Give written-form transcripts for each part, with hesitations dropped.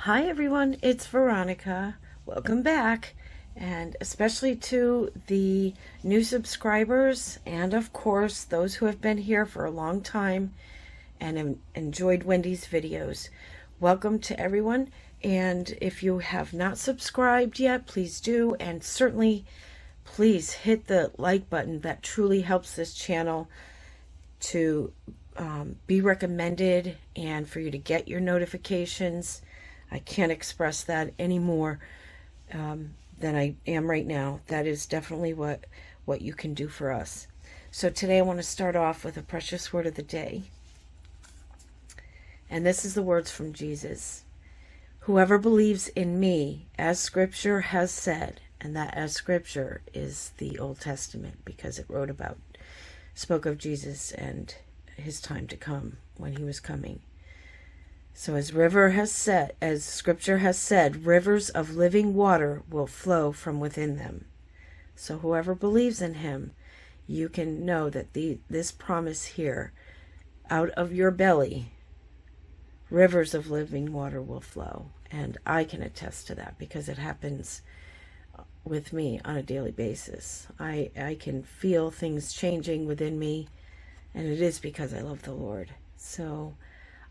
Hi everyone, it's Veronica. Welcome back, and especially to the new subscribers and of course those who have been here for a long time and enjoyed Wendy's videos. Welcome to everyone, and if you have not subscribed yet, please do, and certainly please hit the like button. That truly helps this channel to be recommended and for you to get your notifications. I can't express that any more than I am right now. That is definitely what you can do for us. So today I want to start off with a precious word of the day. And this is the words from Jesus. Whoever believes in me, as Scripture has said, and that as Scripture is the Old Testament because it spoke of Jesus and his time to come when he was coming. So as Scripture has said, rivers of living water will flow from within them. So whoever believes in him, you can know that this promise here, out of your belly, rivers of living water will flow. And I can attest to that because it happens with me on a daily basis. I can feel things changing within me, and it is because I love the Lord. So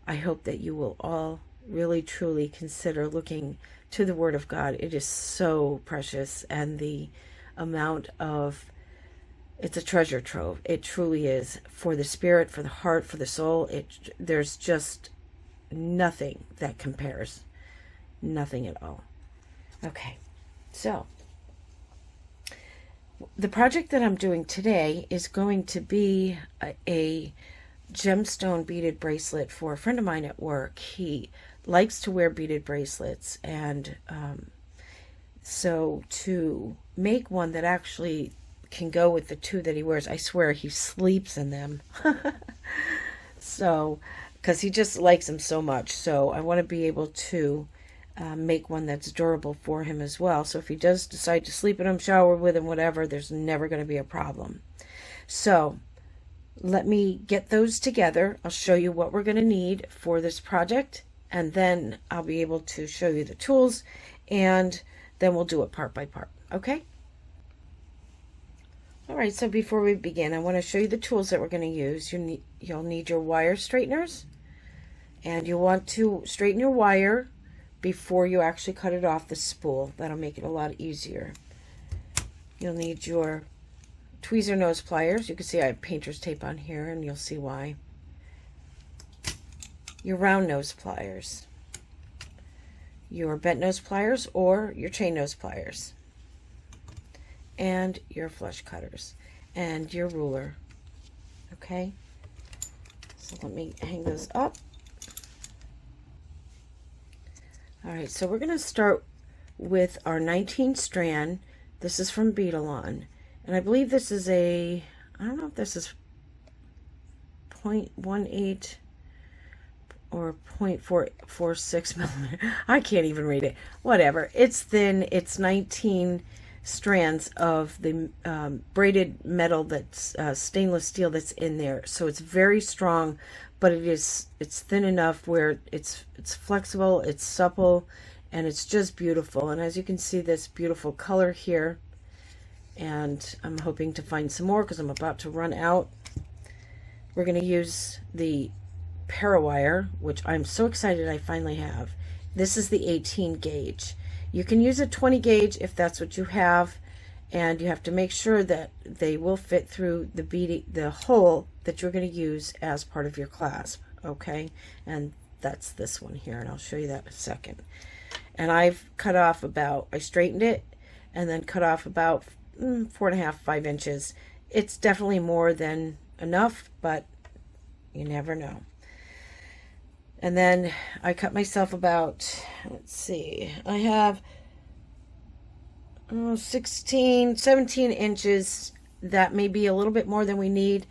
I hope that you will all really truly consider looking to the Word of God. It is so precious, and the amount of, it's a treasure trove. It truly is, for the spirit, for the heart, for the soul. There's just nothing that compares. Nothing at all. Okay, so the project that I'm doing today is going to be a gemstone beaded bracelet for a friend of mine at work. He likes to wear beaded bracelets, and so to make one that actually can go with the two that he wears, I swear he sleeps in them. So, because he just likes them so much, so I want to be able to make one that's durable for him as well. So if he does decide to sleep in them, shower with them, whatever, there's never going to be a problem. So let me get those together. I'll show you what we're going to need for this project, and then I'll be able to show you the tools, and then we'll do it part by part. Okay? Alright, so before we begin, I want to show you the tools that we're going to use. You'll need your wire straighteners, and you'll want to straighten your wire before you actually cut it off the spool. That'll make it a lot easier. You'll need your tweezer nose pliers. You can see I have painter's tape on here, and you'll see why. Your round nose pliers, your bent nose pliers or your chain nose pliers, and your flush cutters, and your ruler. Okay, so let me hang those up. Alright, so we're going to start with our 19 strand. This is from Beaded, and I believe this is I don't know if this is 0.18 or 0.446 millimeter. I can't even read it. Whatever. It's thin. It's 19 strands of the braided metal that's stainless steel that's in there. So it's very strong, but it's thin enough where it's flexible, it's supple, and it's just beautiful. And as you can see, this beautiful color here, and I'm hoping to find some more because I'm about to run out. We're going to use the Parawire, which I'm so excited I finally have. This is the 18 gauge. You can use a 20 gauge if that's what you have, and you have to make sure that they will fit through the hole that you're going to use as part of your clasp. Okay, and that's this one here, and I'll show you that in a second. And I've cut off I straightened it and then cut off about 4.5, 5 inches. It's definitely more than enough, but you never know. And then I cut myself about, let's see, I have 16, 17 inches. That may be a little bit more than we need,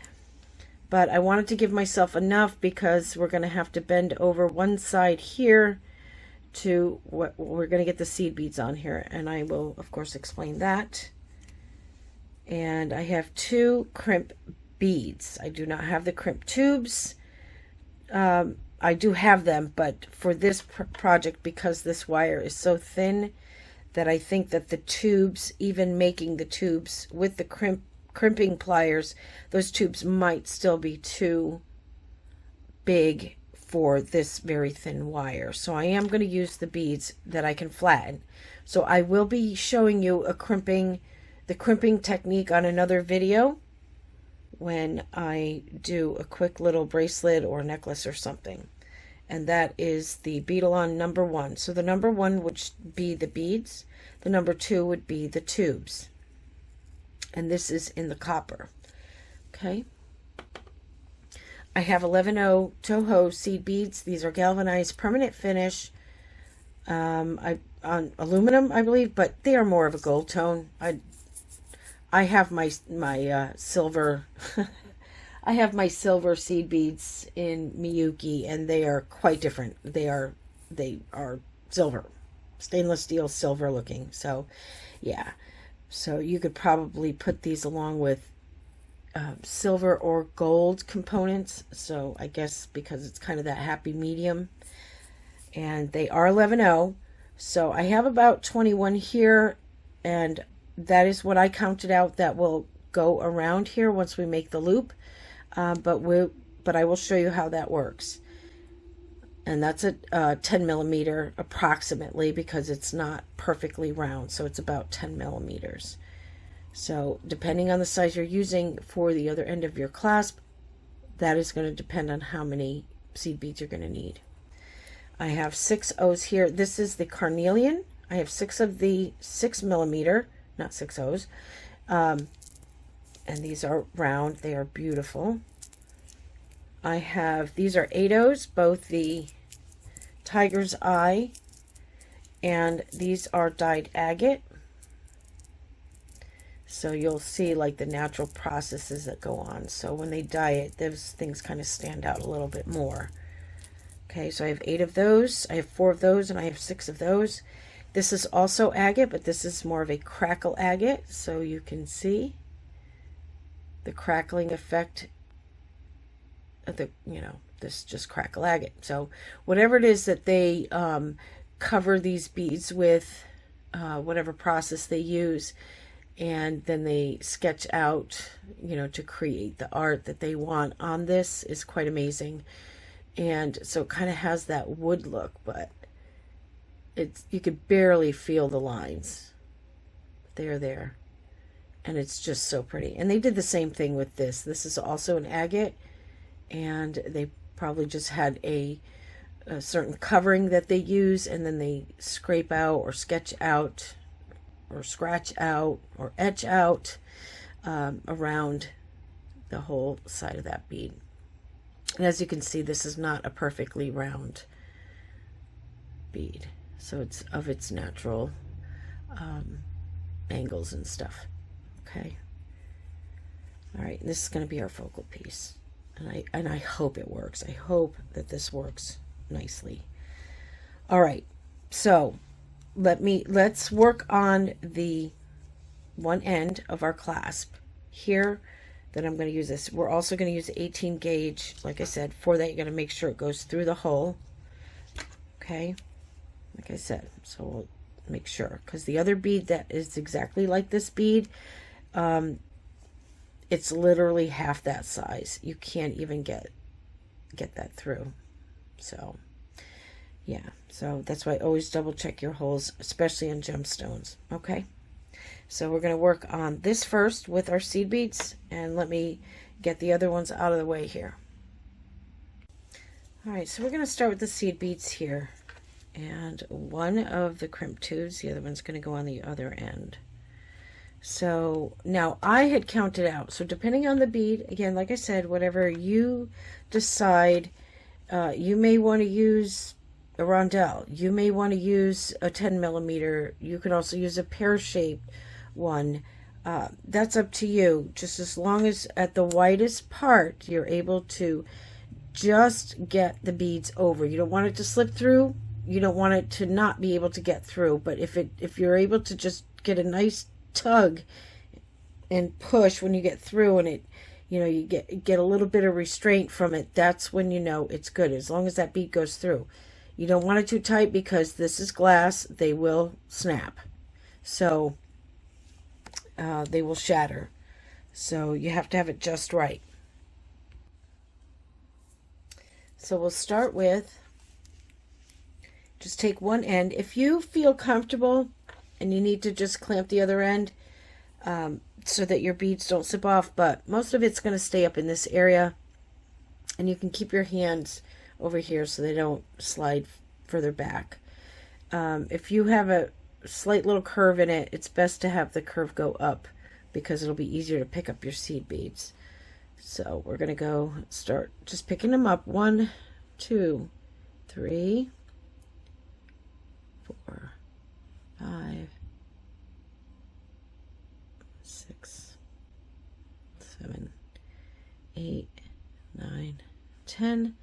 but I wanted to give myself enough because we're going to have to bend over one side here to what we're going to get the seed beads on here, and I will of course explain that. And I have 2 crimp beads. I do not have the crimp tubes. I do have them, but for this project, because this wire is so thin, that I think that the tubes, even making the tubes with the crimping pliers, those tubes might still be too big for this very thin wire. So I am going to use the beads that I can flatten. So I will be showing you the crimping technique on another video when I do a quick little bracelet or necklace or something. And that is the Beadalon number 1. So the number 1 would be the beads. The number 2 would be the tubes. And this is in the copper. Okay. I have 11O Toho seed beads. These are galvanized permanent finish. On aluminum, I believe, but they are more of a gold tone. I have my silver I have my silver seed beads in Miyuki, and they are quite different. They are silver, stainless steel silver looking. So yeah, so you could probably put these along with silver or gold components. So I guess because it's kind of that happy medium, and they are 11O. So I have about 21 here, and that is what I counted out that will go around here once we make the loop. But I will show you how that works. And that's a 10 millimeter approximately, because it's not perfectly round. So it's about 10 millimeters. So depending on the size you're using for the other end of your clasp, that is going to depend on how many seed beads you're going to need. I have 6 O's here. This is the carnelian. I have 6 of the 6 millimeter, not 6 O's. And these are round. They are beautiful. I have, these are 8 O's, both the tiger's eye, and these are dyed agate. So you'll see like the natural processes that go on. So when they dye it, those things kind of stand out a little bit more. Okay, so I have 8 of those. I have 4 of those, and I have 6 of those. This is also agate, but this is more of a crackle agate, so you can see the crackling effect of the, this just crackle agate. So whatever it is that they cover these beads with, whatever process they use, and then they sketch out, to create the art that they want on this, is quite amazing. And so it kind of has that wood look, but you could barely feel the lines. They're there. And it's just so pretty. And they did the same thing with this. This is also an agate, and they probably just had a certain covering that they use, and then they scrape out or sketch out or scratch out or etch out around the whole side of that bead. And as you can see, this is not a perfectly round bead, so it's of its natural angles and stuff. Okay. All right, this is going to be our focal piece, and I hope it works. I hope that this works nicely. All right, so let's work on the one end of our clasp here. That I'm going to use this. We're also going to use 18 gauge. Like I said, for that, you're going to make sure it goes through the hole. Okay, like I said, so we'll make sure, because the other bead that is exactly like this bead, it's literally half that size. You can't even get that through. So yeah, so that's why I always double check your holes, especially in gemstones. Okay, so we're going to work on this first with our seed beads, and let me get the other ones out of the way here. All right, so we're going to start with the seed beads here, and one of the crimp tubes, the other one's going to go on the other end. So now I had counted out, so depending on the bead, again, like I said, whatever you decide, you may want to use a rondelle, you may want to use a 10 millimeter, you can also use a pear-shaped one. That's up to you, just as long as at the widest part you're able to just get the beads over. You don't want it to slip through, you don't want it to not be able to get through, but if you're able to just get a nice tug and push when you get through, and you know, you get a little bit of restraint from it, that's when you know it's good, as long as that bead goes through. You don't want it too tight because this is glass. They will snap. So they will shatter. So you have to have it just right. So we'll start with, just take one end. If you feel comfortable and you need to just clamp the other end so that your beads don't slip off, but most of it's going to stay up in this area, and you can keep your hands over here so they don't slide further back. If you have a slight little curve in it, it's best to have the curve go up because it'll be easier to pick up your seed beads. So we're going to go start just picking them up. 1, 2, 3, 4, 5, 6, 7, 8, 9, 10,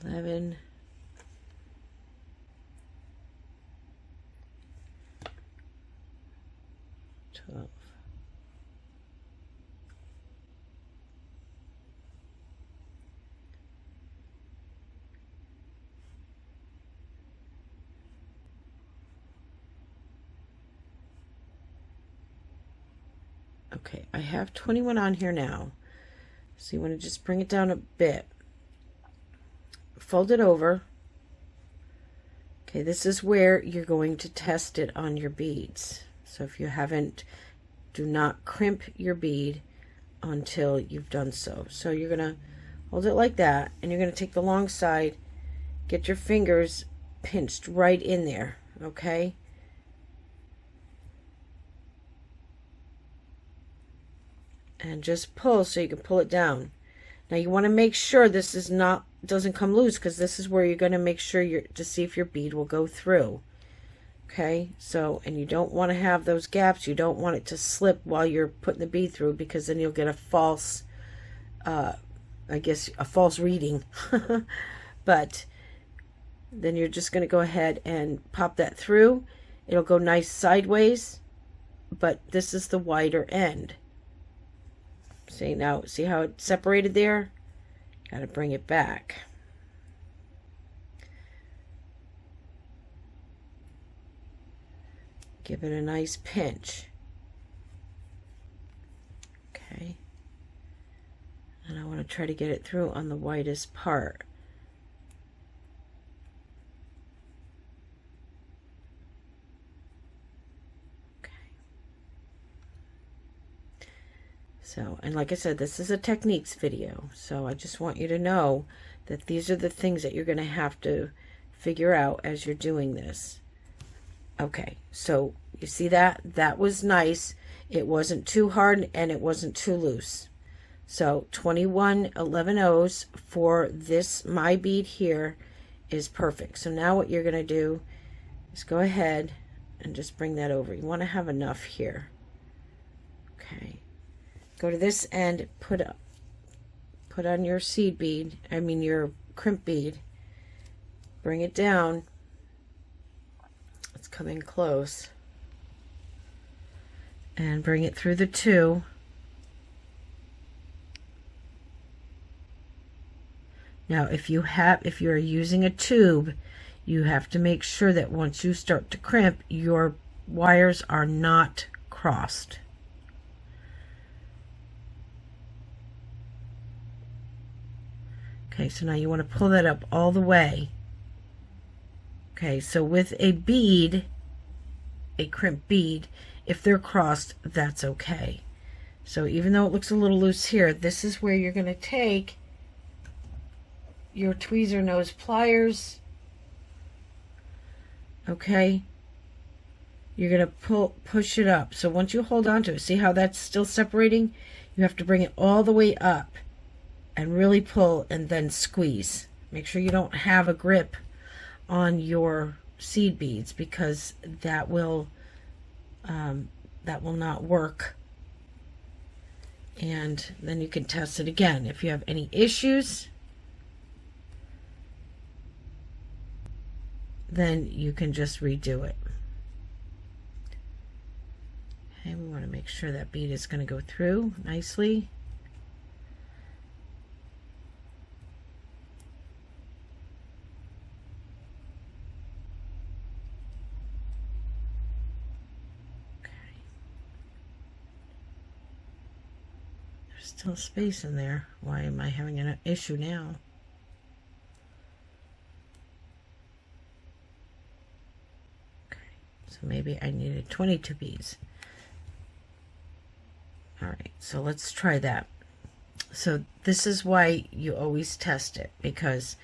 11, 12. Okay, I have 21 on here now. So you want to just bring it down a bit. Fold it over. Okay, this is where you're going to test it on your beads. So if you haven't, do not crimp your bead until you've done so. So you're going to hold it like that, and you're going to take the long side, get your fingers pinched right in there, okay? And just pull so you can pull it down. Now you want to make sure this is doesn't come loose, because this is where you're going to make sure to see if your bead will go through. Okay, so, and you don't want to have those gaps. You don't want it to slip while you're putting the bead through, because then you'll get a false, I guess, a false reading. But then you're just going to go ahead and pop that through. It'll go nice sideways, but this is the wider end. See, now, see how it separated there? Got to bring it back. Give it a nice pinch. Okay. And I want to try to get it through on the widest part. So, and like I said, this is a techniques video, so I just want you to know that these are the things that you're going to have to figure out as you're doing this. Okay, so you see that? That was nice. It wasn't too hard and it wasn't too loose. So 21 11/0s for this, my bead here, is perfect. So now what you're going to do is go ahead and just bring that over. You want to have enough here. Okay. Go to this end, put on your seed bead, your crimp bead, bring it down, let's come in close, and bring it through the 2. Now if you are using a tube, you have to make sure that once you start to crimp, your wires are not crossed. Okay, so now you want to pull that up all the way. Okay, so with a bead, a crimp bead, if they're crossed, that's okay. So even though it looks a little loose here, this is where you're going to take your tweezer nose pliers. Okay, you're going to push it up. So once you hold on to it, see how that's still separating? You have to bring it all the way up and really pull and then squeeze. Make sure you don't have a grip on your seed beads, because that will not work. And then you can test it again. If you have any issues, then you can just redo it. Okay, we want to make sure that bead is going to go through nicely. Still space in there. Why am I having an issue now? Okay, so maybe I needed 22 beads. All right, so let's try that. So this is why you always test it, because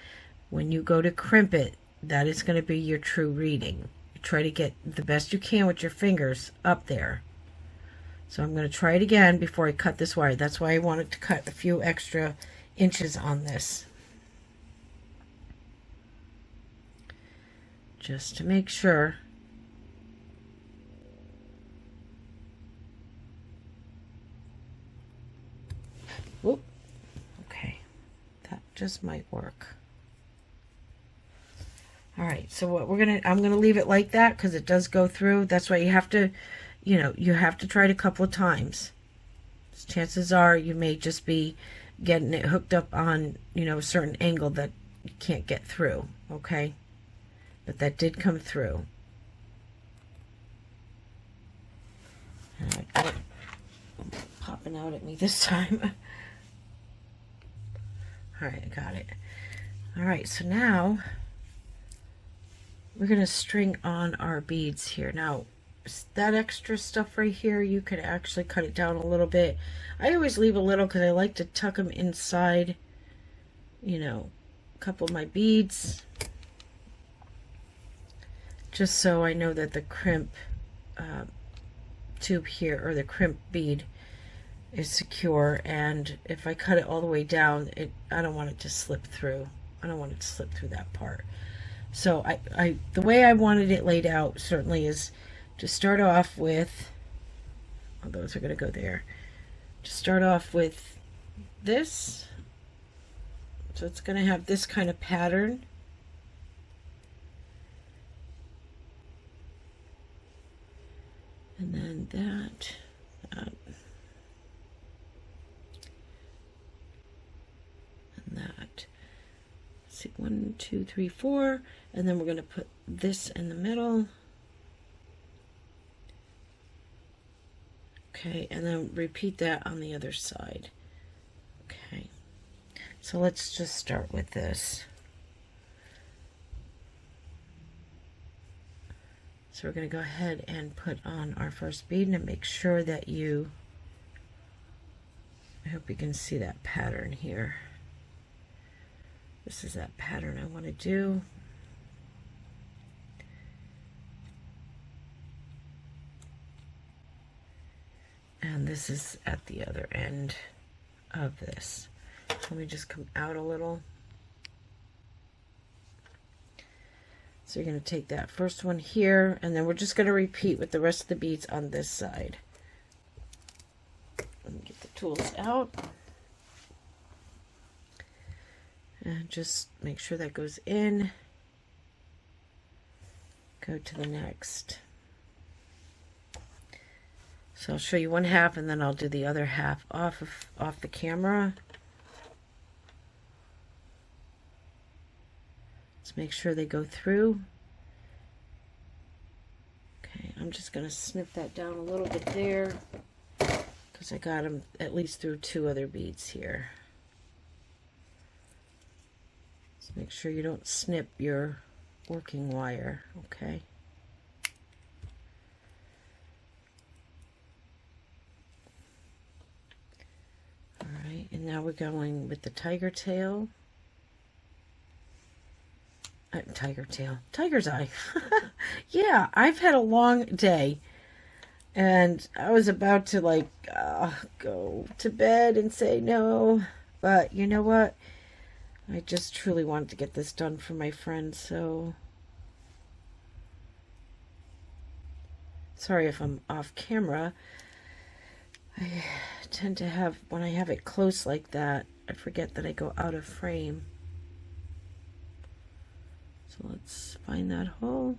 when you go to crimp it, that is going to be your true reading. You try to get the best you can with your fingers up there. So I'm going to try it again before I cut this wire. That's why I wanted to cut a few extra inches on this, just to make sure. Whoop. Okay, that just might work. All right, so what I'm gonna leave it like that because it does go through. That's why you have to, you have to try it a couple of times. Chances are you may just be getting it hooked up on, a certain angle that you can't get through, okay? But that did come through. And I got it popping out at me this time. All right, I got it. All right, so now we're going to string on our beads here. Now, that extra stuff right here, you could actually cut it down a little bit. I always leave a little because I like to tuck them inside, a couple of my beads, just so I know that the crimp tube here, or the crimp bead, is secure. And if I cut it all the way down, I don't want it to slip through. I don't want it to slip through that part. So the way I wanted it laid out certainly is to start off with, oh, those are going to go there, to start off with this. So it's going to have this kind of pattern. And then that. And that. Let's see, 1, 2, 3, 4. And then we're going to put this in the middle. Okay, and then repeat that on the other side. Okay, so let's just start with this. So we're going to go ahead and put on our first bead and make sure that I hope you can see that pattern here. This is that pattern I want to do. And this is at the other end of this. Let me just come out a little. So you're going to take that first one here, and then we're just going to repeat with the rest of the beads on this side. Let me get the tools out. And just make sure that goes in. Go to the next. So I'll show you one half, and then I'll do the other half off the camera. Let's make sure they go through. Okay, I'm just going to snip that down a little bit there because I got them at least through 2 other beads here. So make sure you don't snip your working wire, okay? Alright, and now we're going with the tiger tail. Tiger's eye. Yeah, I've had a long day, and I was about to go to bed and say no, but you know what? I just truly wanted to get this done for my friend, so sorry if I'm off camera. I tend to have, when I have it close like that, I forget that I go out of frame. So let's find that hole.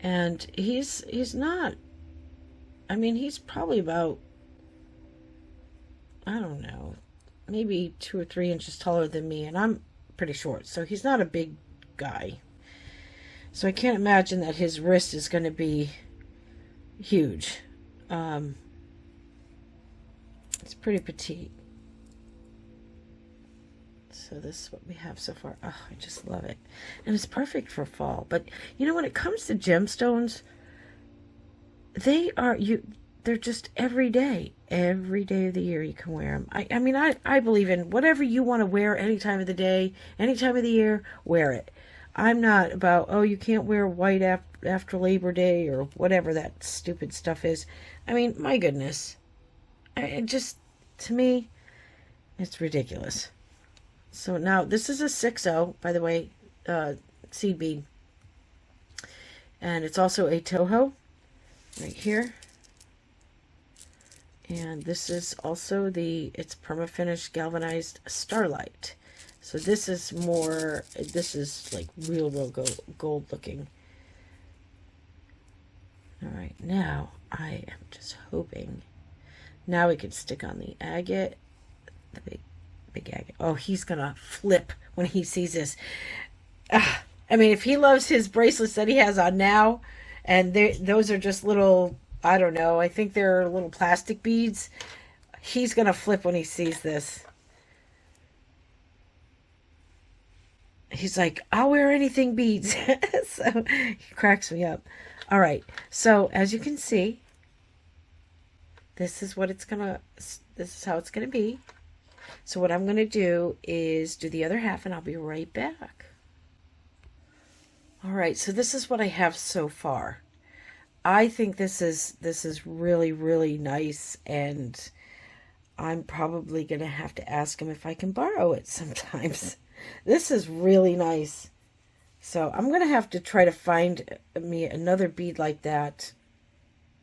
And he's not, I mean, he's probably about, I don't know, maybe 2 or 3 inches taller than me, and I'm pretty short, so he's not a big guy. So I can't imagine that his wrist is going to be huge. It's pretty petite. So this is what we have so far. Oh, I just love it. And it's perfect for fall. But you know, when it comes to gemstones, they're just every day of the year you can wear them. I mean, I believe in whatever you want to wear any time of the day, any time of the year, wear it. I'm not about, oh, you can't wear white after Labor Day or whatever that stupid stuff is. I mean, my goodness. It just, to me, it's ridiculous. So now, this is a 6-0, by the way, seed bead. And it's also a Toho, right here. And this is also it's perma-finish galvanized Starlight. So this is like real gold looking. All right, now I am just hoping. Now we can stick on the agate, the big agate. Oh, he's gonna flip when he sees this. I mean, if he loves his bracelets that he has on now, and those are just little, I don't know, I think they're little plastic beads, he's gonna flip when he sees this. He's like, I'll wear anything beads. So he cracks me up. All right. So as you can see, this is how it's going to be. So what I'm going to do is do the other half, and I'll be right back. All right. So this is what I have so far. I think this is really, really nice, and I'm probably going to have to ask him if I can borrow it sometimes. This is really nice. So I'm going to have to try to find me another bead like that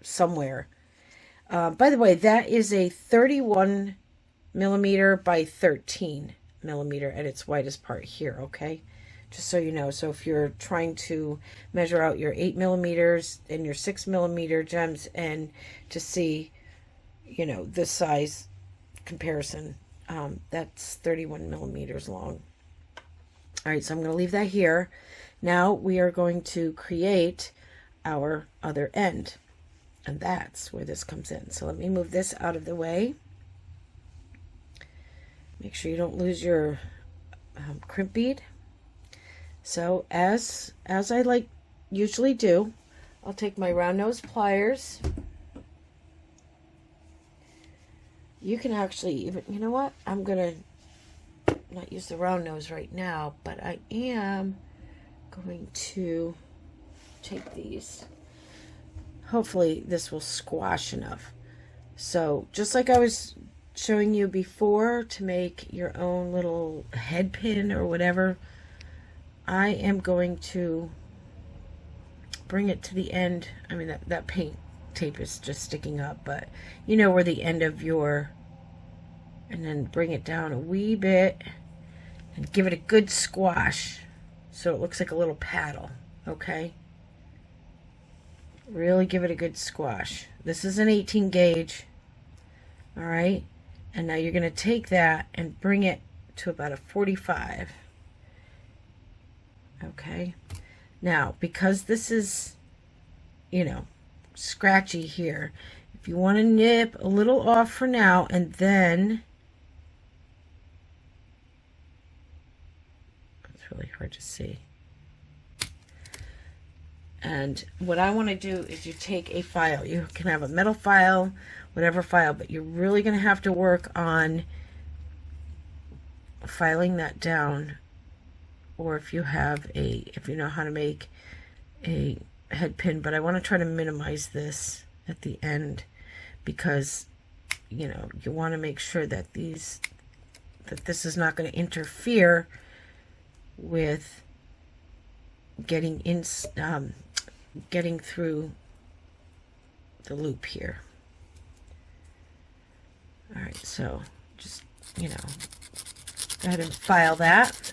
somewhere. By the way, that is a 31 millimeter by 13 millimeter at its widest part here, okay? Just so you know. So if you're trying to measure out your 8 millimeters and your 6 millimeter gems and to see, you know, the size comparison, that's 31 millimeters long. All right, so I'm going to leave that here. Now we are going to create our other end, and that's where this comes in. So let me move this out of the way. Make sure you don't lose your crimp bead. So as I usually do, I'll take my round nose pliers. You can actually even, you know what? I'm going to not use the round nose right now, but I am going to take these. Hopefully this will squash enough. So just like I was showing you before to make your own little head pin or whatever, I am going to bring it to the end. I mean, that paint tape is just sticking up, but you know where the end of your, and then bring it down a wee bit and give it a good squash so it looks like a little paddle, okay? Really give it a good squash. This is an 18 gauge, all right? And now you're going to take that and bring it to about a 45, okay? Now, because this is, you know, scratchy here, if you want to nip a little off for now, and then, it's really hard to see. And what I want to do is you take a file. You can have a metal file, whatever file, but you're really going to have to work on filing that down. Or if you know how to make a head pin, but I want to try to minimize this at the end because, you know, you want to make sure that this is not going to interfere with getting through the loop here. All right, so just, you know, go ahead and file that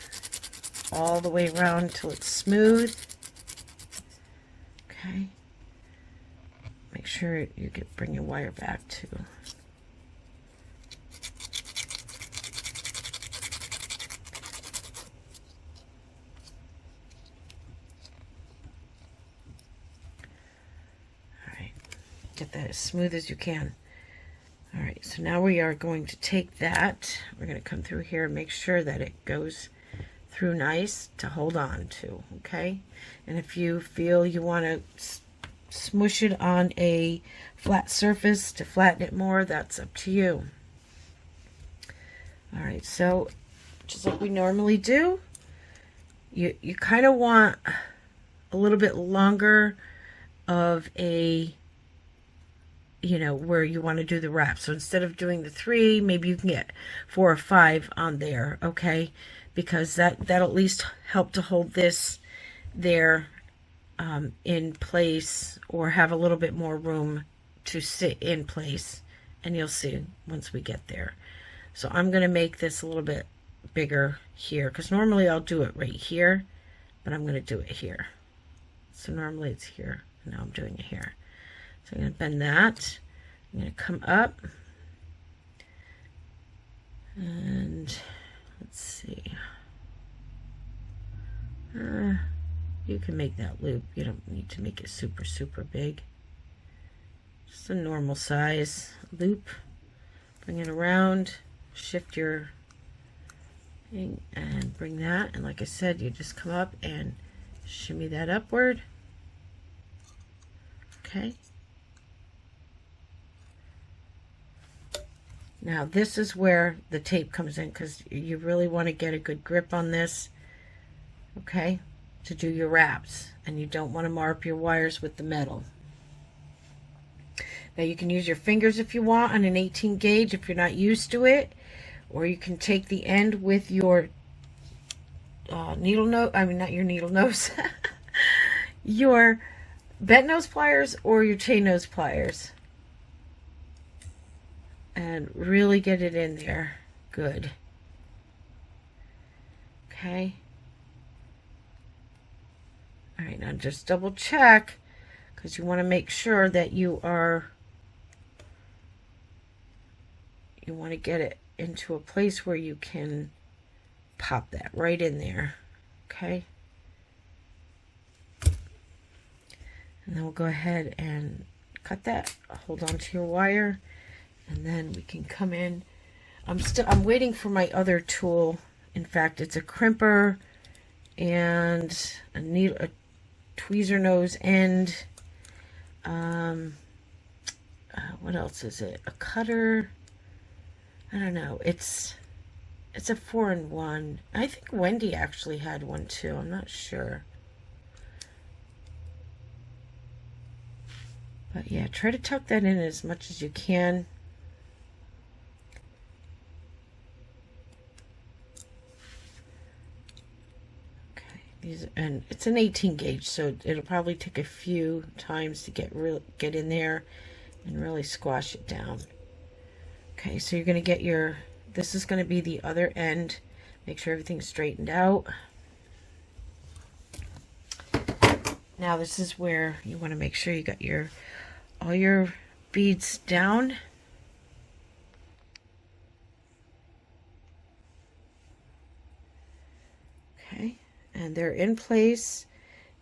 all the way around until it's smooth. Okay. Make sure you bring your wire back too. that as smooth as you can. All right, so now we are going to take that. We're going to come through here and make sure that it goes through nice to hold on to, okay? And if you feel you want to smush it on a flat surface to flatten it more, that's up to you. All right, so just like we normally do, you kind of want a little bit longer of a, you know, where you want to do the wrap. So instead of doing the 3, maybe you can get 4 or 5 on there, okay? Because that'll at least help to hold this there in place, or have a little bit more room to sit in place, and you'll see once we get there. So I'm going to make this a little bit bigger here, because normally I'll do it right here, but I'm going to do it here. So normally it's here, and now I'm doing it here. So I'm going to bend that. I'm going to come up, and let's see. You can make that loop. You don't need to make it super, super big. Just a normal size loop. Bring it around, shift your thing, and bring that. And like I said, you just come up and shimmy that upward. Okay. Now this is where the tape comes in, because you really want to get a good grip on this, okay, to do your wraps, and you don't want to mark your wires with the metal. Now you can use your fingers if you want on an 18 gauge if you're not used to it, or you can take the end with your needle nose, I mean not your needle nose, your bent nose pliers or your chain nose pliers, and really get it in there good. Okay. All right, now just double check, because you want to make sure that you want to get it into a place where you can pop that right in there. Okay. And then we'll go ahead and cut that, hold on to your wire, and then we can come in. I'm waiting for my other tool. In fact, it's a crimper and a tweezer nose end. What else is it? A cutter. I don't know. It's a 4-in-1. I think Wendy actually had one too. I'm not sure. But yeah, try to tuck that in as much as you can. And it's an 18 gauge, so it'll probably take a few times to get in there and really squash it down. Okay, so you're going to get this is going to be the other end. Make sure everything's straightened out. Now this is where you want to make sure you got all your beads down. Okay. And they're in place,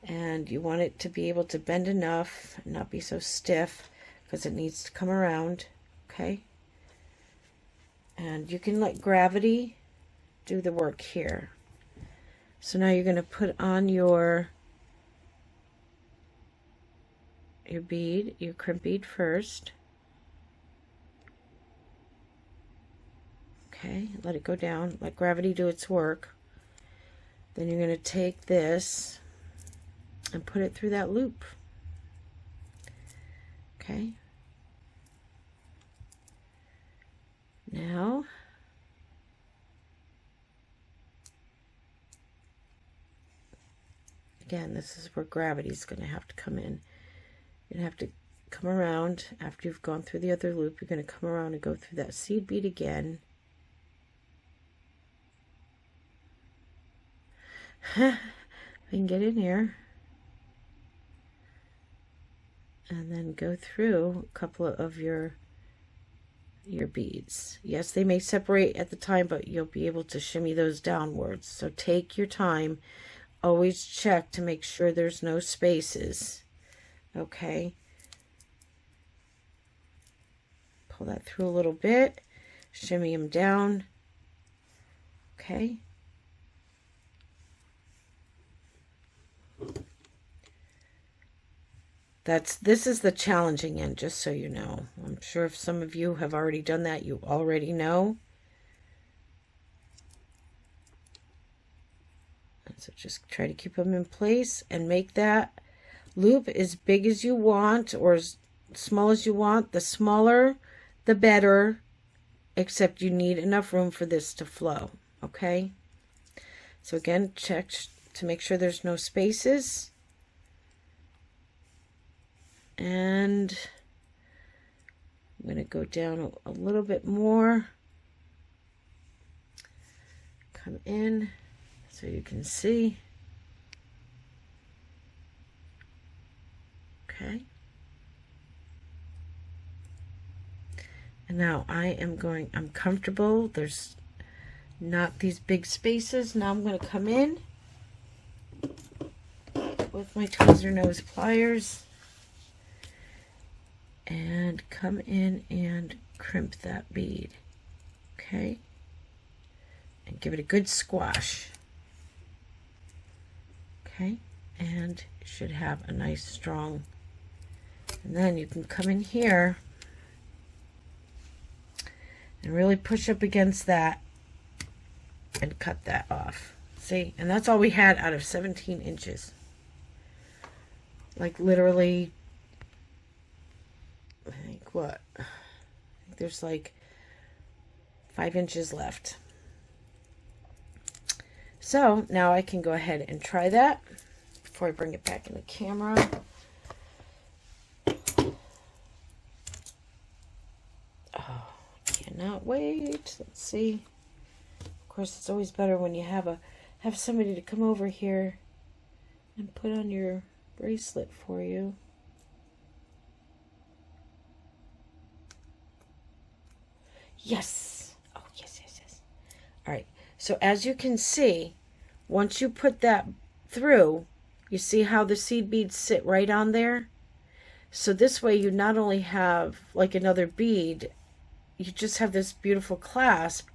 and you want it to be able to bend enough and not be so stiff, because it needs to come around. Okay, and you can let gravity do the work here. So now you're going to put on your bead, your crimp bead first. Okay, let it go down, let gravity do its work. Then you're going to take this and put it through that loop. Okay. Now, again, this is where gravity is going to have to come in. You're going to have to come around after you've gone through the other loop. You're going to come around and go through that seed bead again. I can get in here and then go through a couple of your beads. Yes, they may separate at the time, but you'll be able to shimmy those downwards. So take your time. Always check to make sure there's no spaces. Okay. pull that through a little bit, shimmy them down. Okay. This is the challenging end, just so you know. I'm sure if some of you have already done that, you already know. So just try to keep them in place and make that loop as big as you want or as small as you want. The smaller, the better, except you need enough room for this to flow, okay? So again, check to make sure there's no spaces. And I'm going to go down a little bit more. Come in so you can see. Okay. And now I'm comfortable. There's not these big spaces. Now I'm going to come in with my tweezer nose pliers and come in and crimp that bead. Okay. And give it a good squash. Okay. And it should have a nice strong, and then you can come in here and really push up against that and cut that off. See? And that's all we had out of 17 inches. Like literally, I think what? I think there's like 5 inches left. So now I can go ahead and try that before I bring it back in the camera. Oh, cannot wait. Let's see. Of course, it's always better when you have somebody to come over here and put on your bracelet for you. Yes. Oh, yes, yes, yes. All right. So as you can see, once you put that through, you see how the seed beads sit right on there? So this way you not only have like another bead, you just have this beautiful clasp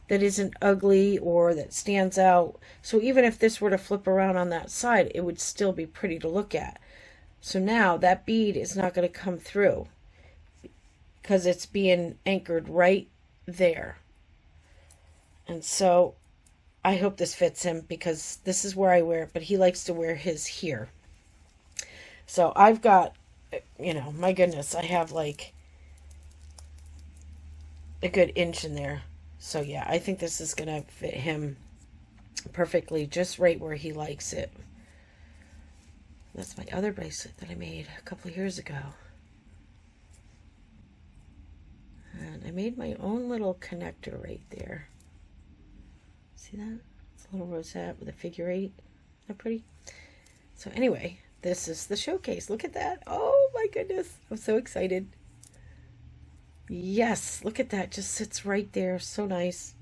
that isn't ugly or that stands out. So even if this were to flip around on that side, it would still be pretty to look at. So now that bead is not going to come through because it's being anchored right there. And so I hope this fits him because this is where I wear it, but he likes to wear his here. So I've got, you know, my goodness, I have like a good inch in there. So yeah, I think this is going to fit him perfectly, just right where he likes it. That's my other bracelet that I made a couple of years ago. And I made my own little connector right there. See that? It's a little rosette with a figure 8. Isn't that pretty? So anyway, this is the showcase. Look at that. Oh my goodness. I'm so excited. Yes, look at that. Just sits right there. So nice.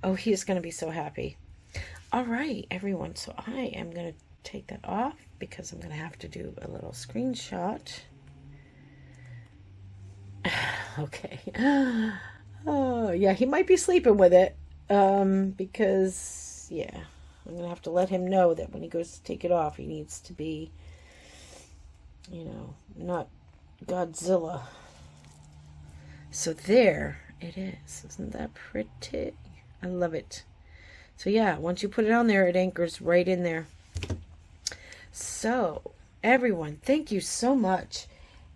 Oh, he is going to be so happy. All right, everyone. So I am going to take that off because I'm going to have to do a little screenshot. Okay. Oh, yeah, he might be sleeping with it. Because, yeah, I'm going to have to let him know that when he goes to take it off, he needs to be, you know, not Godzilla. So there it is. Isn't that pretty? I love it. So yeah, once you put it on there, it anchors right in there. So, everyone, thank you so much.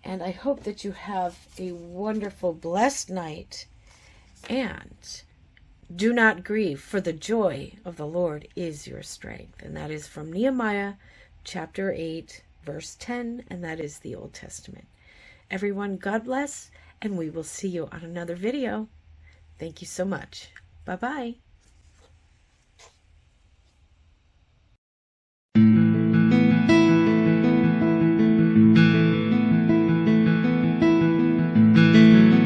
And I hope that you have a wonderful, blessed night. And do not grieve, for the joy of the Lord is your strength. And that is from Nehemiah chapter 8, verse 10. And that is the Old Testament. Everyone, God bless. And we will see you on another video. Thank you so much. Bye-bye.